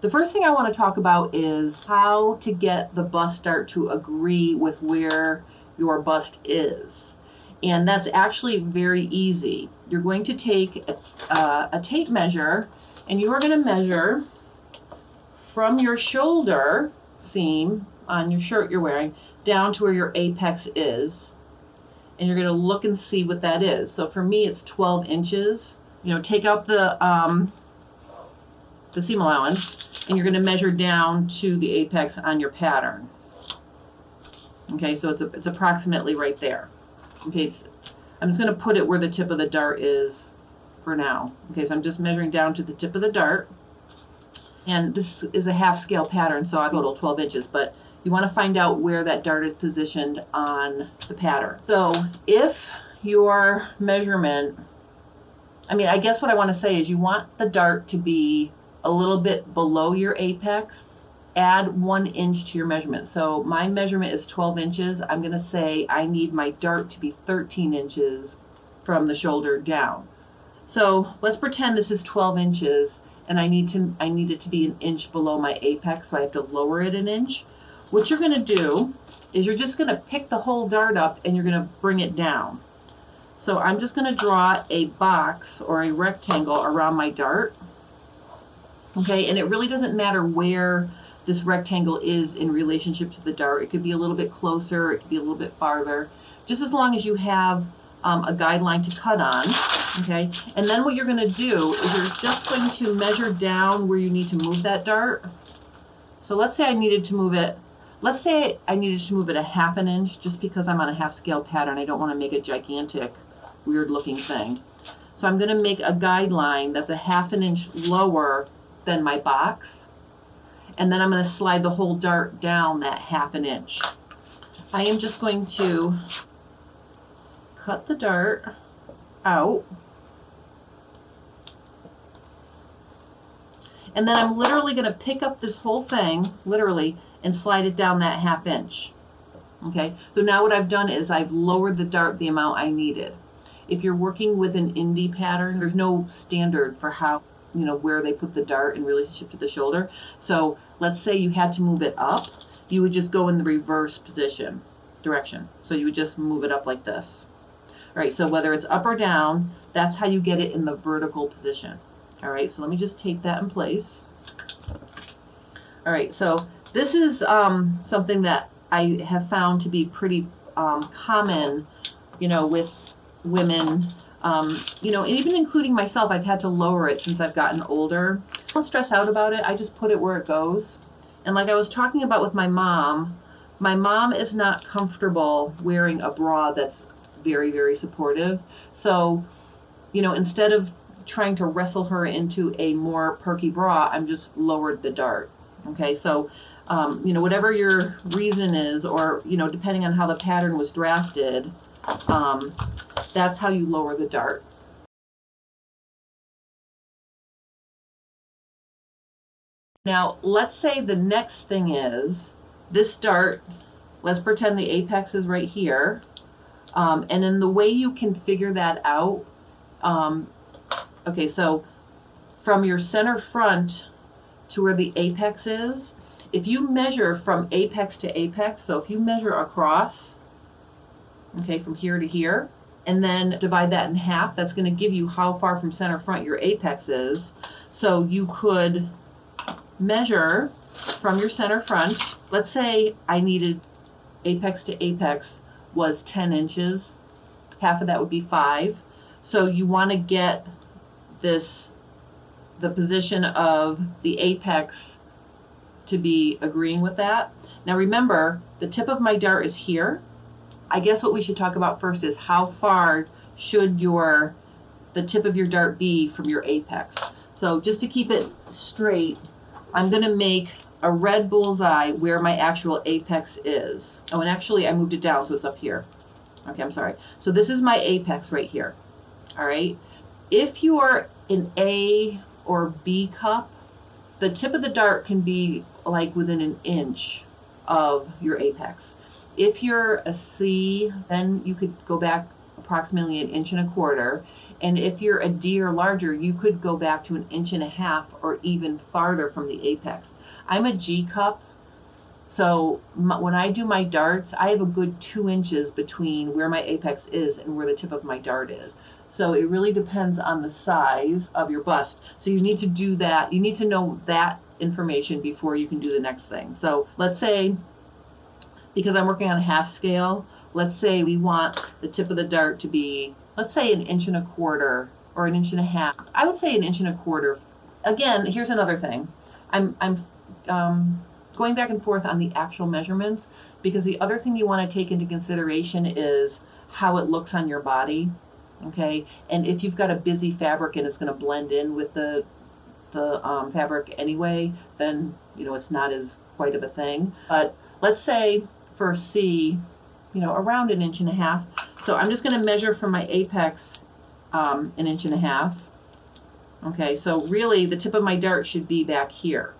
The first thing I want to talk about is how to get the bust dart to agree with where your bust is. And that's actually very easy. You're going to take a tape measure, and you are going to measure from your shoulder seam on your shirt you're wearing down to where your apex is. And you're going to look and see what that is. So for me, it's 12 inches. You know, take out the seam allowance, and you're going to measure down to the apex on your pattern. Okay, so it's approximately right there. Okay, I'm just going to put it where the tip of the dart is for now. Okay, so I'm just measuring down to the tip of the dart. And this is a half scale pattern, so I total 12 inches, but you want to find out where that dart is positioned on the pattern. So if your measurement, I guess what I want to say is you want the dart to be a little bit below your apex. Add 1 inch to your measurement. So my measurement is 12 inches. I'm going to say I need my dart to be 13 inches from the shoulder down. So let's pretend this is 12 inches and I need it to be 1 inch below my apex, so I have to lower it 1 inch. What you're going to do is you're just going to pick the whole dart up and you're going to bring it down. So I'm just going to draw a box or a rectangle around my dart. Okay, and it really doesn't matter where this rectangle is in relationship to the dart. It could be a little bit closer, it could be a little bit farther, just as long as you have a guideline to cut on. Okay, and then what you're going to do is you're just going to measure down where you need to move that dart. So let's say I needed to move it. Let's say I needed to move it 1/2 inch, just because I'm on a half scale pattern. I don't want to make a gigantic, weird looking thing. So I'm going to make a guideline that's 1/2 inch lower than my box. And then I'm going to slide the whole dart down that 1/2 inch. I am just going to cut the dart out. And then I'm literally going to pick up this whole thing, literally, and slide it down that 1/2 inch. Okay, so now what I've done is I've lowered the dart the amount I needed. If you're working with an indie pattern, there's no standard for how, where they put the dart in relationship to the shoulder. So let's say you had to move it up, you would just go in the reverse direction. So you would just move it up like this. All right, so whether it's up or down, that's how you get it in the vertical position. All right, so let me just take that in place. All right, so this is something that I have found to be pretty common, with women, even including myself. I've had to lower it since I've gotten older. Don't stress out about it. I just put it where it goes. And like I was talking about with my mom is not comfortable wearing a bra that's very, very supportive. So, instead of trying to wrestle her into a more perky bra, I'm just lowered the dart. Okay, so whatever your reason is, or depending on how the pattern was drafted, that's how you lower the dart. Now let's say the next thing is this dart, let's pretend the apex is right here, and then the way you can figure that out, okay, so from your center front to where the apex is, if you measure from apex to apex, so if you measure across, okay, from here to here, and then divide that in half, that's going to give you how far from center front your apex is. So you could measure from your center front. Let's say I needed apex to apex was 10 inches. Half of that would be 5. So you want to get the position of the apex to be agreeing with that. Now remember, the tip of my dart is here. I guess what we should talk about first is how far should the tip of your dart be from your apex. So just to keep it straight, I'm going to make a red bullseye where my actual apex is. Oh, and actually I moved it down, so it's up here. Okay, I'm sorry. So this is my apex right here. All right. If you are an A or B cup, the tip of the dart can be like within 1 inch of your apex. If you're a C, then you could go back approximately 1.25 inches. And if you're a D or larger, you could go back to 1.5 inches or even farther from the apex. I'm a G cup, so when I do my darts, I have a good 2 inches between where my apex is and where the tip of my dart is. So it really depends on the size of your bust. So you need to do that. You need to know that information before you can do the next thing. So let's say, because I'm working on a half scale, let's say we want the tip of the dart to be, let's say 1.25 inches or 1.5 inches. I would say 1.25 inches. Again, here's another thing. I'm going back and forth on the actual measurements, because the other thing you want to take into consideration is how it looks on your body. Okay, and if you've got a busy fabric and it's going to blend in with the fabric anyway, then it's not as quite of a thing. But let's say for C, around 1.5 inches. So I'm just going to measure from my apex 1.5 inches. Okay, so really the tip of my dart should be back here.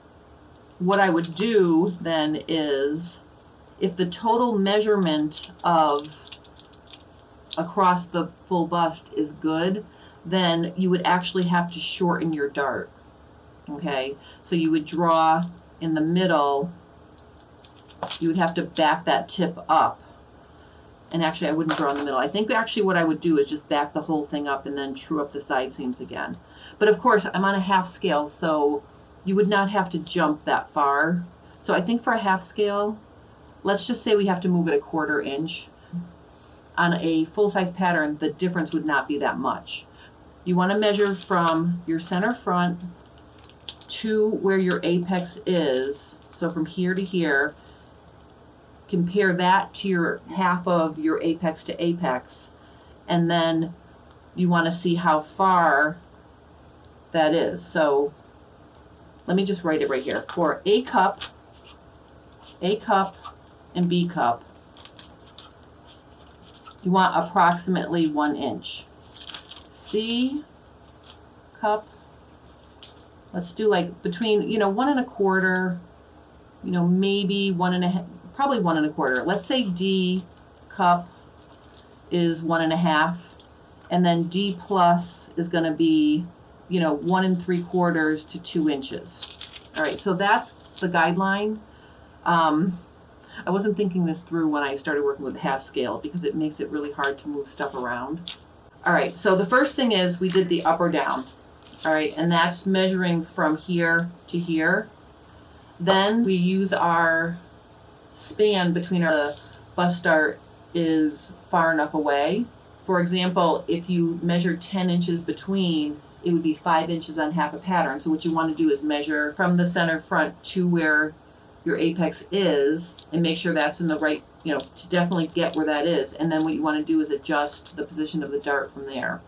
What I would do then is, if the total measurement of across the full bust is good, then you would actually have to shorten your dart. Okay, so you would draw in the middle, you would have to back that tip up. And actually I wouldn't draw in the middle. I think actually what I would do is just back the whole thing up and then true up the side seams again. But of course I'm on a half scale, so you would not have to jump that far. So I think for a half scale, let's just say we have to move it 1/4 inch. On a full-size pattern, the difference would not be that much. You want to measure from your center front to where your apex is. So from here to here, compare that to your half of your apex to apex, and then you want to see how far that is. So let me just write it right here. For A cup, and B cup, you want approximately 1 inch. C cup, let's do like between 1.25, maybe 1.5, probably 1.25. Let's say D cup is 1.5, and then D plus is going to be 1.75 to 2 inches. All right, so that's the guideline. I wasn't thinking this through when I started working with the half scale, because it makes it really hard to move stuff around. All right, so the first thing is we did the up or down. All right, and that's measuring from here to here. Then we use our span between our bust dart is far enough away. For example, if you measure 10 inches between, it would be 5 inches on half a pattern. So what you want to do is measure from the center front to where your apex is, and make sure that's in the right, to definitely get where that is. And then what you want to do is adjust the position of the dart from there.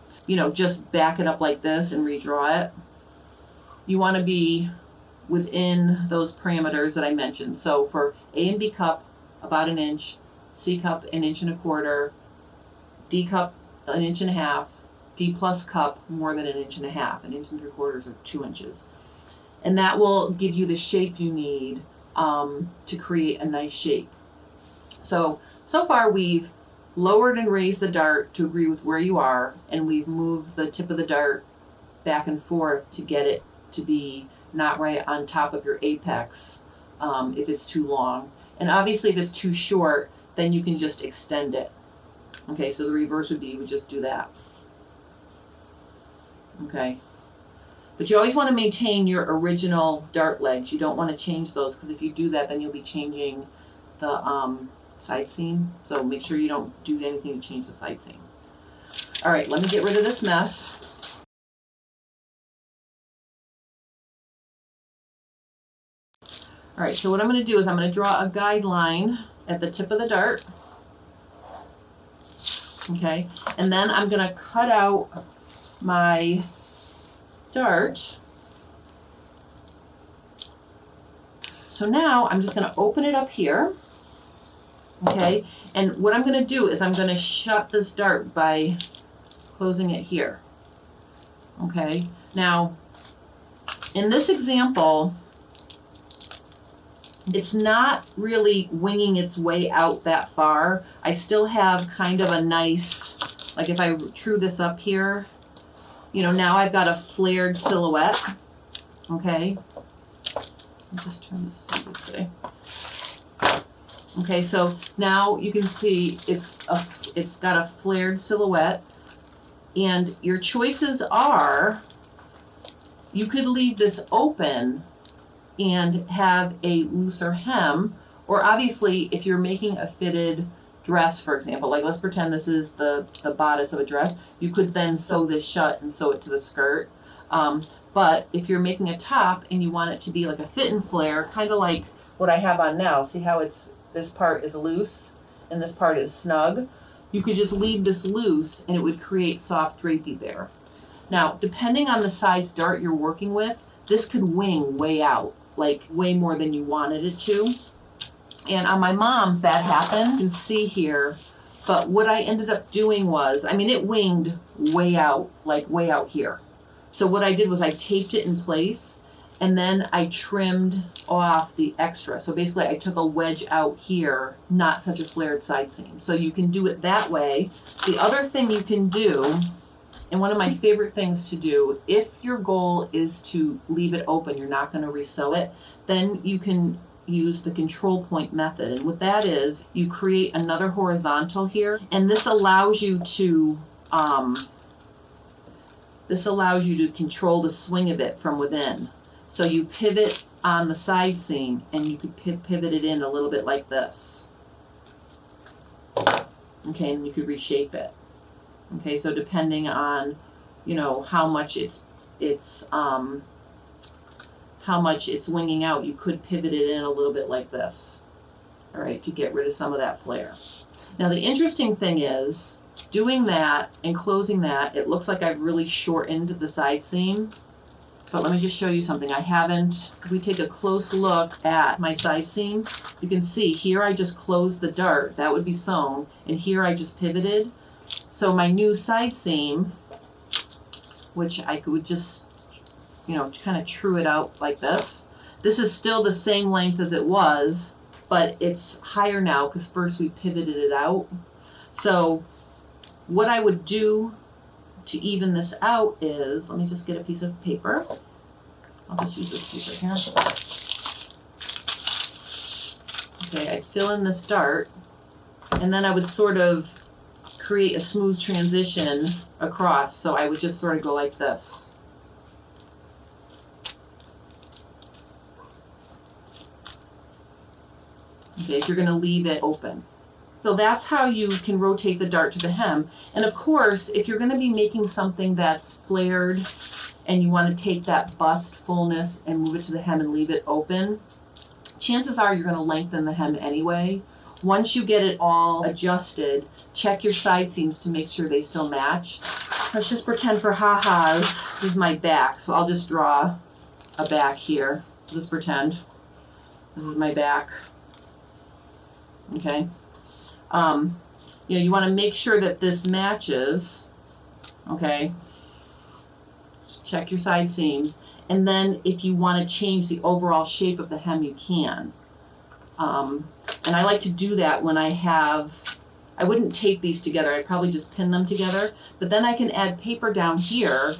Just back it up like this and redraw it. You want to be within those parameters that I mentioned. So for A and B cup, about 1 inch, C cup 1.25 inches, D cup 1.5 inches, D plus cup more than 1.5 inches, 1.75 inches or 2 inches. And that will give you the shape you need to create a nice shape. So far we've lowered and raised the dart to agree with where you are, and we've moved the tip of the dart back and forth to get it to be not right on top of your apex if it's too long. And obviously if it's too short, then you can just extend it. Okay, so the reverse would be you would just do that. Okay. But you always want to maintain your original dart legs. You don't want to change those, because if you do that, then you'll be changing the side seam. So make sure you don't do anything to change the side seam. All right, let me get rid of this mess. All right, so what I'm going to do is I'm going to draw a guideline at the tip of the dart. Okay, and then I'm going to cut out my dart. So now I'm just going to open it up here. Okay, and what I'm going to do is I'm going to shut this dart by closing it here. Okay, now in this example, it's not really winging its way out that far. I still have kind of a nice, like if I true this up here, you know, now I've got a flared silhouette. Okay. I'll just turn this way. Okay, so now you can see it's got a flared silhouette, and your choices are, you could leave this open and have a looser hem, or obviously if you're making a fitted dress, for example, like let's pretend this is the bodice of a dress, you could then sew this shut and sew it to the skirt. But if you're making a top and you want it to be like a fit and flare, kind of like what I have on now, see how this part is loose and this part is snug? You could just leave this loose and it would create soft drapey there. Now, depending on the size dart you're working with, this could wing way out, like way more than you wanted it to. And on my mom's, that happened. You can see here, but what I ended up doing was, I mean, it winged way out, like way out here. So what I did was I taped it in place, and then I trimmed off the extra. So basically I took a wedge out here, not such a flared side seam. So you can do it that way. The other thing you can do, and one of my favorite things to do, if your goal is to leave it open, you're not going to resew it, then you can use the control point method. And what that is, you create another horizontal here, and this allows you to control the swing of it from within. So you pivot on the side seam, and you could pivot it in a little bit like this. Okay, and you could reshape it. Okay, so depending on, you know, how much it's winging out, you could pivot it in a little bit like this. All right, to get rid of some of that flare. Now the interesting thing is, doing that and closing that, it looks like I've really shortened the side seam. But let me just show you something. If we take a close look at my side seam, you can see here I just closed the dart, that would be sewn, and here I just pivoted. So my new side seam, which I could just, you know, kind of true it out like this. This is still the same length as it was, but it's higher now because first we pivoted it out. So what I would do to even this out is, let me just get a piece of paper. I'll just use this piece right here. Okay, I'd fill in this dart, and then I would sort of create a smooth transition across. So I would just sort of go like this. Okay, if you're going to leave it open. So that's how you can rotate the dart to the hem. And of course, if you're going to be making something that's flared and you want to take that bust fullness and move it to the hem and leave it open, chances are you're going to lengthen the hem anyway. Once you get it all adjusted, check your side seams to make sure they still match. Let's just pretend for ha-has, this is my back. So I'll just draw a back here. Just pretend this is my back. Okay. You know, you want to make sure that this matches. Okay. Check your side seams. And then if you want to change the overall shape of the hem, you can. And I like to do that when I wouldn't tape these together. I'd probably just pin them together. But then I can add paper down here,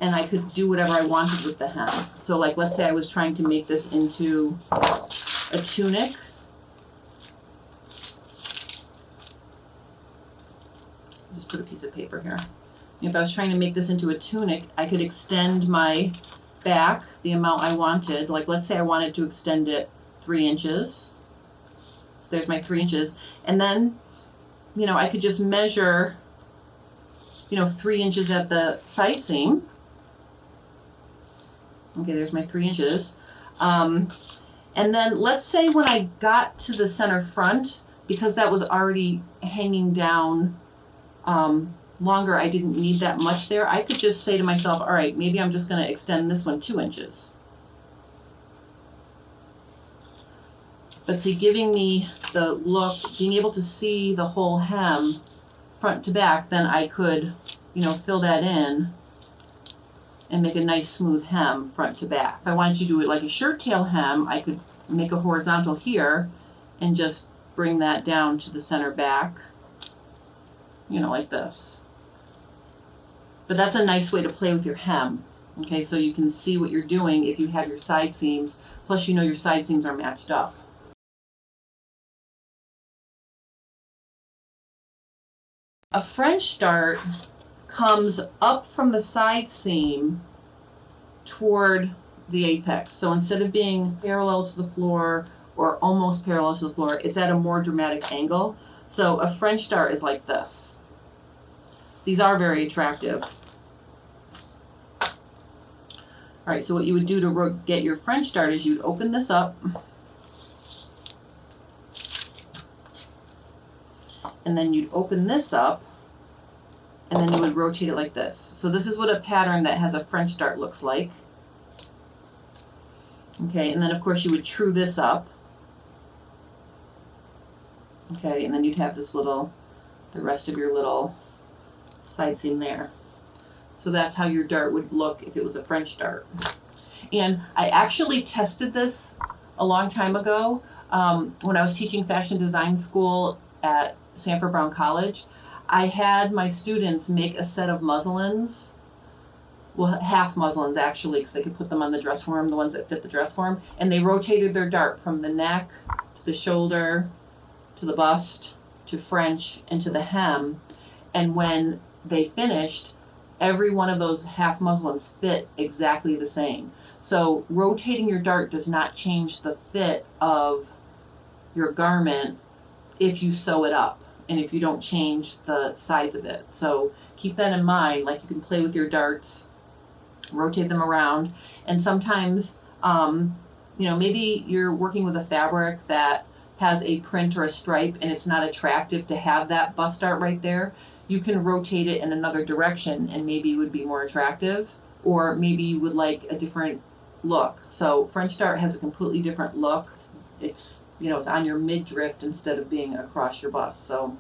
and I could do whatever I wanted with the hem. So like, let's say I was trying to make this into a tunic. Just put a piece of paper here. If I was trying to make this into a tunic, I could extend my back the amount I wanted. Like, let's say I wanted to extend it 3 inches. So there's my 3 inches. And then, you know, I could just measure, you know, 3 inches at the side seam. Okay, there's my 3 inches. And then let's say when I got to the center front, because that was already hanging down longer, I didn't need that much there. I could just say to myself, all right, maybe I'm just going to extend this one 2 inches. But see, giving me the look, being able to see the whole hem front to back, then I could, you know, fill that in and make a nice smooth hem front to back. If I wanted to do it like a shirt tail hem, I could make a horizontal here and just bring that down to the center back, you know, like this. But that's a nice way to play with your hem. Okay, so you can see what you're doing if you have your side seams, plus you know your side seams are matched up. A French start comes up from the side seam toward the apex. So instead of being parallel to the floor or almost parallel to the floor, it's at a more dramatic angle. So a French start is like this. These are very attractive. All right, so what you would do to get your French start is you'd open this up, and then you'd open this up, and then you would rotate it like this. So this is what a pattern that has a French start looks like. Okay, and then of course you would true this up. Okay, and then you'd have this little, the rest of your little side seam there. So that's how your dart would look if it was a French start. And I actually tested this a long time ago when I was teaching fashion design school at Sanford Brown College. I had my students make a set of muslins, well, half muslins actually, because they could put them on the dress form, the ones that fit the dress form, and they rotated their dart from the neck to the shoulder to the bust to French and to the hem. And when they finished, every one of those half muslins fit exactly the same. So rotating your dart does not change the fit of your garment if you sew it up and if you don't change the size of it. So keep that in mind. Like, you can play with your darts, rotate them around, and sometimes maybe you're working with a fabric that has a print or a stripe and it's not attractive to have that bust dart right there. You can rotate it in another direction and maybe it would be more attractive, or maybe you would like a different look. So French dart has a completely different look. It's it's on your midriff instead of being across your bust. So